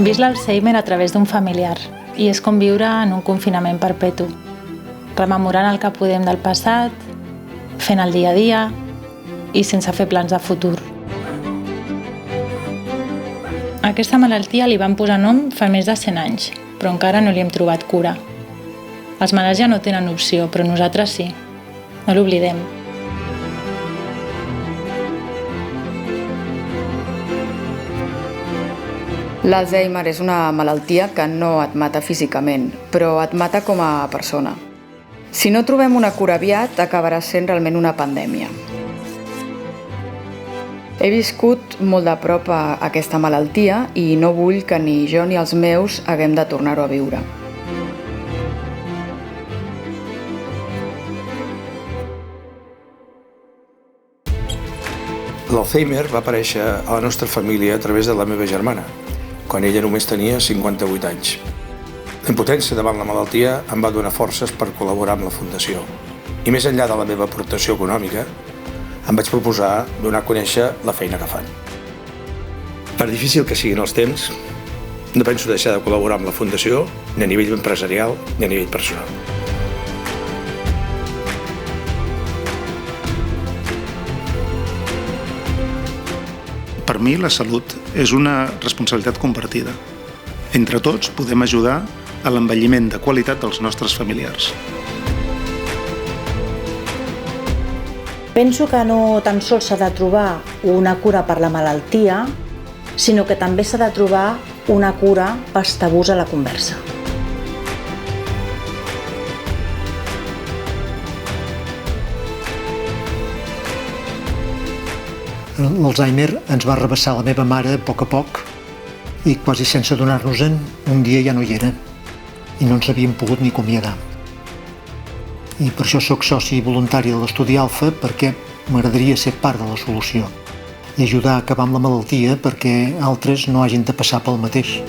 Vist l'Alzheimer a través d'un familiar i és com viure en un confinament perpetu, rememorant el que podem del passat, fent el dia a dia i sense fer plans de futur. A aquesta malaltia li van posar nom fa més de 100 anys, però encara no li hem trobat cura. Els malalts ja no tenen opció, però nosaltres sí. No l'oblidem. L'Alzheimer és una malaltia que no et mata físicament, però et mata com a persona. Si no trobem una cura aviat, acabarà sent realment una pandèmia. He viscut molt de prop a aquesta malaltia i no vull que ni jo ni els meus haguem de tornar-ho a viure. L'Alzheimer va aparèixer a la nostra família a través de la meva germana, quan ella només tenia 58 anys. La impotència davant la malaltia em va donar forces per col·laborar amb la Fundació. I més enllà de la meva aportació econòmica, em vaig proposar donar a conèixer la feina que fan. Per difícil que siguin els temps, no penso deixar de col·laborar amb la Fundació, ni a nivell empresarial ni a nivell personal. Per mi, la salut és una responsabilitat compartida. Entre tots podem ajudar a l'envelliment de qualitat dels nostres familiars. Penso que no tan sols s'ha de trobar una cura per la malaltia, sinó que també s'ha de trobar una cura pels tabús a la conversa. L'Alzheimer ens va arrabassar la meva mare a poc i quasi sense donar-nos-en, un dia ja no hi era i no ens havíem pogut ni acomiadar. I per això sóc soci voluntari de l'Estudi Alfa, perquè m'agradaria ser part de la solució i ajudar a acabar amb la malaltia perquè altres no hagin de passar pel mateix.